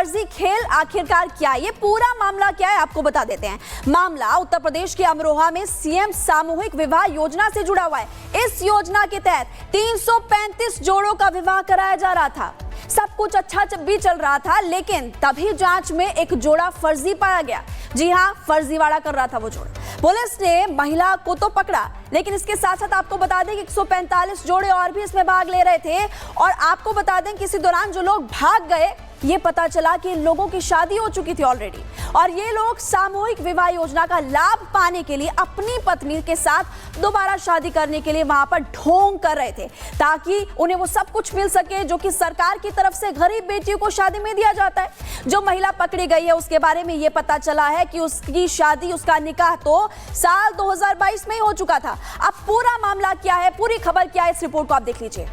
फर्जी खेल आखिरकार क्या है, ये पूरा मामला क्या है आपको बता देते हैं। मामला उत्तर प्रदेश के अमरोहा में सीएम सामूहिक विवाह योजना से जुड़ा हुआ है। इस योजना के तहत 335 जोड़ों का विवाह कराया जा रहा था। सब कुछ अच्छा भी चल रहा था, लेकिन तभी जांच में एक जोड़ा फर्जी पाया गया। जी हां, फर्जीवाड़ा कर रहा था वो जोड़ा। पुलिस ने महिला को तो पकड़ा, लेकिन इसके साथ साथ आपको बता दें कि 145 जोड़े और भी इसमें भाग ले रहे थे। और आपको बता दें कि इसी दौरान जो लोग भाग गए, ये पता चला कि इन लोगों की शादी हो चुकी थी ऑलरेडी, और ये लोग सामूहिक विवाह योजना का लाभ पाने के लिए अपनी पत्नी के साथ दोबारा शादी करने के लिए वहां पर ढोंग कर रहे थे, ताकि उन्हें वो सब कुछ मिल सके जो कि सरकार की तरफ से गरीब बेटियों को शादी में दिया जाता है। जो महिला पकड़ी गई है उसके बारे में ये पता चला है कि उसकी शादी, उसका निकाह तो साल 2022 में ही हो चुका था। अब पूरा मामला क्या है, पूरी खबर क्या है, इस रिपोर्ट को आप देख लीजिए।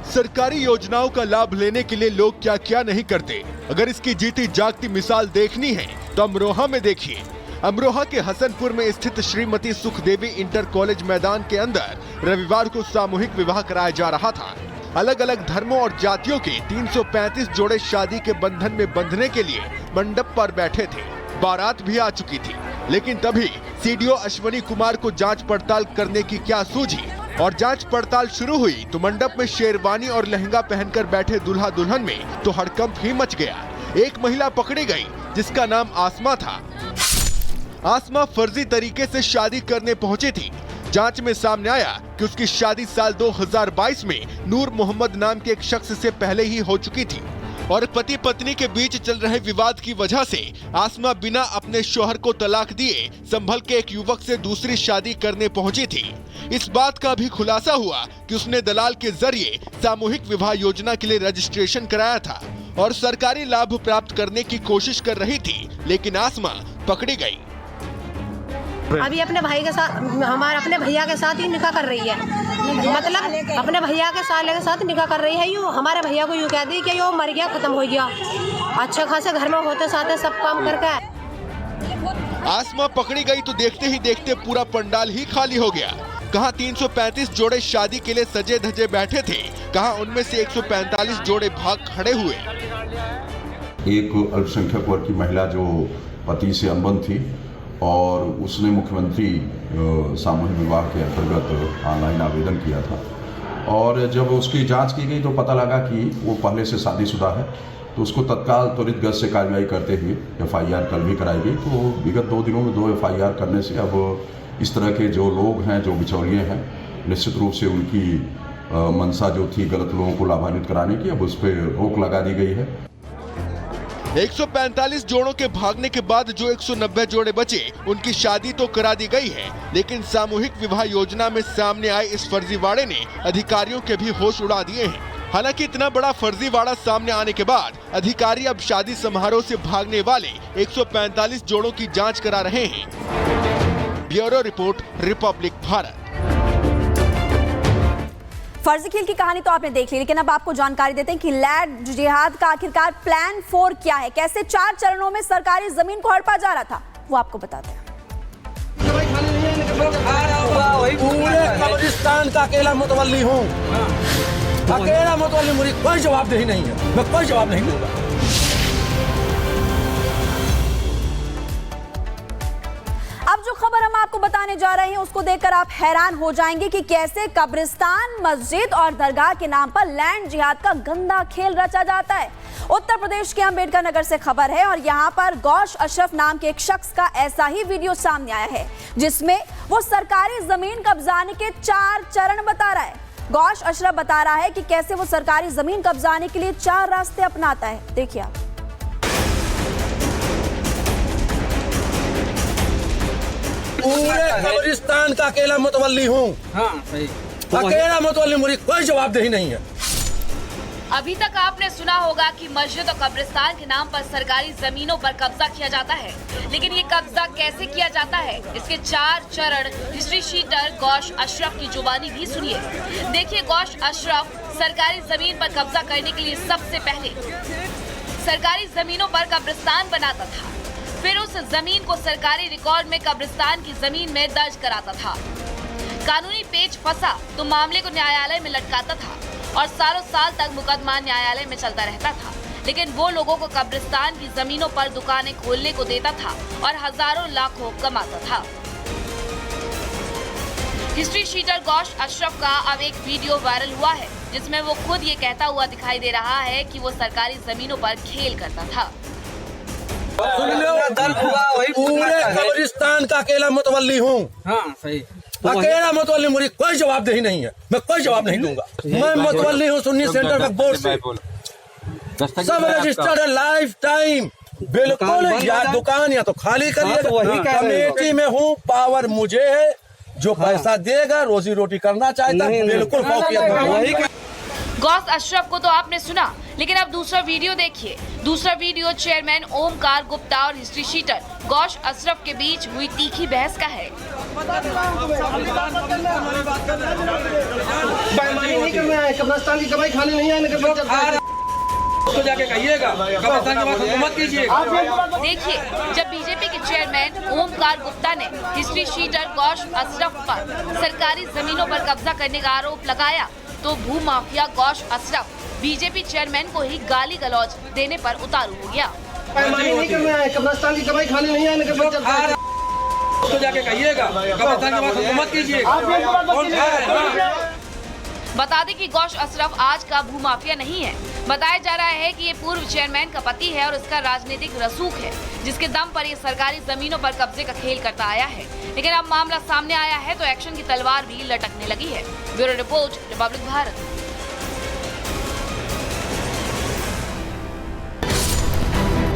सरकारी योजनाओं का लाभ लेने के लिए लोग क्या क्या नहीं करते। अगर इसकी जीती जागती मिसाल देखनी है तो अमरोहा में देखिए। अमरोहा के हसनपुर में स्थित श्रीमती सुखदेवी इंटर कॉलेज मैदान के अंदर रविवार को सामूहिक विवाह कराया जा रहा था। अलग अलग धर्मों और जातियों के 335 जोड़े शादी के बंधन में बंधने के लिए मंडप पर बैठे थे। बारात भी आ चुकी थी, लेकिन तभी सीडीओ अश्वनी कुमार को जांच पड़ताल करने की क्या सूझी और जांच पड़ताल शुरू हुई तो मंडप में शेरवानी और लहंगा पहनकर बैठे दूल्हा दुल्हन में तो हड़कंप ही मच गया। एक महिला पकड़ी गई जिसका नाम आसमा था। आसमा फर्जी तरीके से शादी करने पहुंची थी। जांच में सामने आया कि उसकी शादी साल 2022 में नूर मोहम्मद नाम के एक शख्स से पहले ही हो चुकी थी और पति पत्नी के बीच चल रहे विवाद की वजह से आसमा बिना अपने शौहर को तलाक दिए संभल के एक युवक से दूसरी शादी करने पहुंची थी। इस बात का भी खुलासा हुआ कि उसने दलाल के जरिए सामूहिक विवाह योजना के लिए रजिस्ट्रेशन कराया था और सरकारी लाभ प्राप्त करने की कोशिश कर रही थी, लेकिन आसमा पकड़ी गई। अभी अपने भाई के साथ, अपने भैया के साथ ही निकाह कर रही है। मतलब अपने भैया के साले के साथ निकाह कर रही है। यूँ हमारे भैया को यूँ कह दी कि यो मर गया, खत्म हो गया। अच्छे खासे घर में होते साथे सब काम करके। आसमा पकड़ी गई तो देखते ही देखते पूरा पंडाल ही खाली हो गया। कहां 335 जोड़े शादी के लिए सजे धजे बैठे थे, कहां उनमें से 145 जोड़े भाग खड़े हुए। एक अल्पसंख्यक वर्ग की महिला जो पति से अनबन थी और उसने मुख्यमंत्री सामूहिक विवाह के अंतर्गत ऑनलाइन आवेदन किया था, और जब उसकी जांच की गई तो पता लगा कि वो पहले से शादीशुदा है, तो उसको तत्काल त्वरित गति से कार्रवाई करते हुए FIR कल भी कराई गई। तो विगत 2 दिनों में 2 FIR करने से अब इस तरह के जो लोग हैं, जो बिचौलिए हैं, निश्चित रूप से उनकी मंशा जो थी गलत लोगों को लाभान्वित कराने की, अब उस पर रोक लगा दी गई है। 145 जोड़ों के भागने के बाद जो 190 जोड़े बचे उनकी शादी तो करा दी गई है, लेकिन सामूहिक विवाह योजना में सामने आए इस फर्जीवाड़े ने अधिकारियों के भी होश उड़ा दिए हैं। हालांकि इतना बड़ा फर्जीवाड़ा सामने आने के बाद अधिकारी अब शादी समारोह से भागने वाले 145 जोड़ों की जांच करा रहे हैं। Bureau report, Republic Bharat. फर्जी खेल की कहानी तो आपने देख ली, लेकिन अब आपको जानकारी देते हैं कि लैंड जिहाद का आखिरकार प्लान 4 क्या है, कैसे 4 चरणों में सरकारी जमीन को हड़पा जा रहा था, वो आपको बताते हैं। पूरे कब्रिस्तान का अकेला मुतवल्ली हूँ, अकेला मुतवल्ली, मुझे कोई जवाबदेही नहीं है, मैं कोई जवाब नहीं दूंगा। अब जो खबर हम आपको बताने जा रहे हैं उसको देखकर आप हैरान हो जाएंगे कि कैसे कब्रिस्तान, मस्जिद और दरगाह के नाम पर लैंड जिहाद का गंदा खेल रचा जाता है। उत्तर प्रदेश के अंबेडकर नगर से खबर है और यहाँ पर गौश अशरफ नाम के एक शख्स का ऐसा ही वीडियो सामने आया है, जिसमें वो सरकारी जमीन कब्जाने के 4 चरण बता रहा है। गौश अशरफ बता रहा है कि कैसे वो सरकारी जमीन कब्जाने के लिए 4 रास्ते अपनाता है। देखिए आप। पूरे कब्रिस्तान का अकेला मुतवल्ली हूँ, अकेला मुतवल्ली, मुझे कोई जवाबदेही नहीं है। अभी तक आपने सुना होगा कि मस्जिद और कब्रिस्तान के नाम पर सरकारी जमीनों पर कब्जा किया जाता है, लेकिन ये कब्जा कैसे किया जाता है, इसके 4 चरण हिस्ट्री शीटर गौश अशरफ की जुबानी भी सुनिए। देखिए, गौश अशरफ सरकारी जमीन पर कब्जा करने के लिए सबसे पहले सरकारी जमीनों पर कब्रिस्तान बनाता था, फिर उस जमीन को सरकारी रिकॉर्ड में कब्रिस्तान की जमीन में दर्ज कराता था। कानूनी पेच फंसा तो मामले को न्यायालय में लटकाता था और सालों साल तक मुकदमा न्यायालय में चलता रहता था, लेकिन वो लोगों को कब्रिस्तान की जमीनों पर दुकानें खोलने को देता था और हजारों लाखों कमाता था। हिस्ट्री शीटर गौश अशरफ का अब एक वीडियो वायरल हुआ है जिसमें वो खुद ये कहता हुआ दिखाई दे रहा है कि वो सरकारी जमीनों पर खेल करता था। पूरे कब्रिस्तान का अकेला मुतवल्ली हूँ। हाँ सही, अकेला मुतवल्ली, मुझे कोई जवाबदेही नहीं है, मैं कोई जवाब नहीं दूंगा। मैं मुतवल्ली हूँ सुन्नी सेंटर वक्फ बोर्ड से, सब रजिस्टर्ड है लाइफ टाइम। बिल्कुल या दुकान या तो खाली करिएगा। कमेटी में हूँ, पावर मुझे है, जो पैसा देगा रोजी रोटी करना चाहता है बिल्कुल। गौस अशरफ को तो आपने सुना, लेकिन अब दूसरा वीडियो देखिए। दूसरा वीडियो चेयरमैन ओमकार गुप्ता और हिस्ट्री शीटर गौश अशरफ के बीच हुई तीखी बहस का है। कब्रिस्तान की कमाई खाने नहीं आए, तो जाके कहिएगा कब्रिस्तान की बात हुकूमत कीजिएगा। देखिए, जब बीजेपी के चेयरमैन ओमकार गुप्ता ने हिस्ट्री शीटर गौश अशरफ पर सरकारी जमीनों पर कब्जा करने का आरोप लगाया तो भू mafia Gosse Ashraf BJP chairman को ही गाली गलौज देने पर उतारू हो गया। कब्रिस्तान की कमाई खाने नहीं आए, तो जाके कहिएगा कब्रिस्तान की बात हुकूमत कीजिएगा। बता दें कि गौश अशरफ आज का भूमाफिया नहीं है। बताया जा रहा है कि ये पूर्व चेयरमैन का पति है और इसका राजनीतिक रसूख है, जिसके दम पर ये सरकारी जमीनों पर कब्जे का खेल करता आया है। लेकिन अब मामला सामने आया है तो एक्शन की तलवार भी लटकने लगी है। Bureau report, Republic Bharat.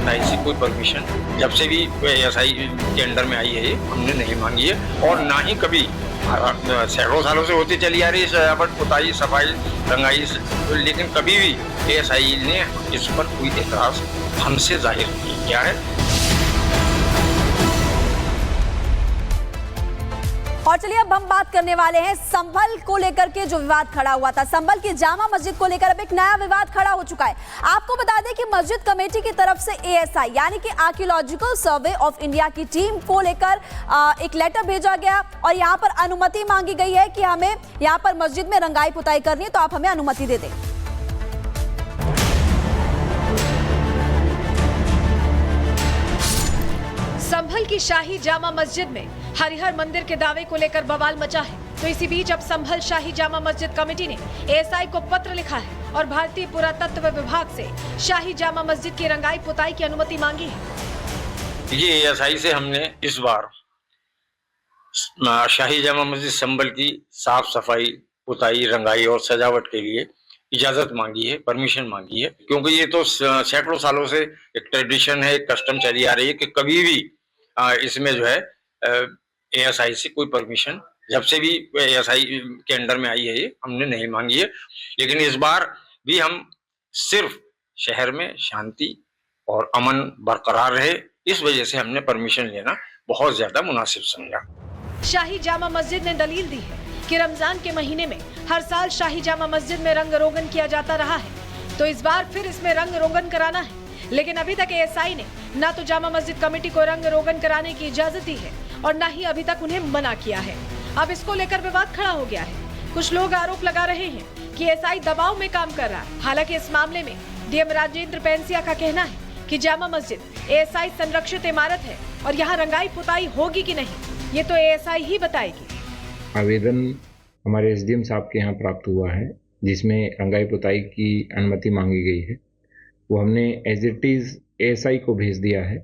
ऐसी कोई परमिशन जब से भी एएसआई के अंडर में आई है ये हमने नहीं मांगी है और ना ही कभी। सैकड़ों सालों से होती चली आ रही है पुताई, सफाई, रंगाई, लेकिन कभी भी एएसआई ने इस पर कोई एतराज हमसे जाहिर नहीं किया है। और चलिए अब हम बात करने वाले हैं संभल को लेकर के जो विवाद खड़ा हुआ था। संभल की जामा मस्जिद को लेकर अब एक नया विवाद खड़ा हो चुका है। आपको बता दें कि मस्जिद कमेटी की तरफ से एएसआई यानी कि आर्कियोलॉजिकल सर्वे ऑफ इंडिया की टीम को लेकर एक लेटर भेजा गया और यहां पर अनुमति मांगी गई है कि हमें यहां पर मस्जिद में रंगाई पुताई करनी है, तो आप हमें अनुमति दे दें। संभल की शाही जामा मस्जिद में हरिहर मंदिर के दावे को लेकर बवाल मचा है। तो इसी बीच अब संभल शाही जामा मस्जिद कमेटी ने एएसआई को पत्र लिखा है और भारतीय पुरातत्व विभाग से शाही जामा मस्जिद की रंगाई पुताई की अनुमति मांगी है। ये एएसआई से हमने इस बार शाही जामा मस्जिद संभल की साफ सफाई, पुताई, रंगाई और सजावट के लिए इजाजत मांगी है, परमिशन मांगी है, क्योंकि ये तो सैकड़ों सालों से एक ट्रेडिशन है, एक कस्टम चली आ रही है कि कभी भी इसमें जो है एएसआई से कोई परमिशन जब से भी एएसआई के अंडर में आई है ये हमने नहीं मांगी है। लेकिन इस बार भी हम सिर्फ शहर में शांति और अमन बरकरार रहे, इस वजह से हमने परमिशन लेना बहुत ज्यादा मुनासिब समझा। शाही जामा मस्जिद ने दलील दी है कि रमजान के महीने में हर साल शाही जामा मस्जिद में रंग रोगन किया जाता रहा है, तो इस बार फिर इसमें रंग रोगन कराना है। लेकिन अभी तक एएसआई ने ना तो जामा मस्जिद कमेटी को रंग रोगन कराने की इजाजत दी है और ना ही अभी तक उन्हें मना किया है। अब इसको लेकर विवाद खड़ा हो गया है। कुछ लोग आरोप लगा रहे हैं कि एएसआई दबाव में काम कर रहा है। हालांकि इस मामले में डीएम राजेंद्र पेंसिया का कहना है कि जामा मस्जिद एएसआई संरक्षित इमारत है और यहाँ रंगाई पुताई होगी कि नहीं, ये तो एएसआई ही बताएगी। आवेदन हमारे एसडीएम साहब के यहाँ प्राप्त हुआ है जिसमें रंगाई पुताई की अनुमति मांगी गई है। वो हमने एज इट इज एएसआई को भेज दिया है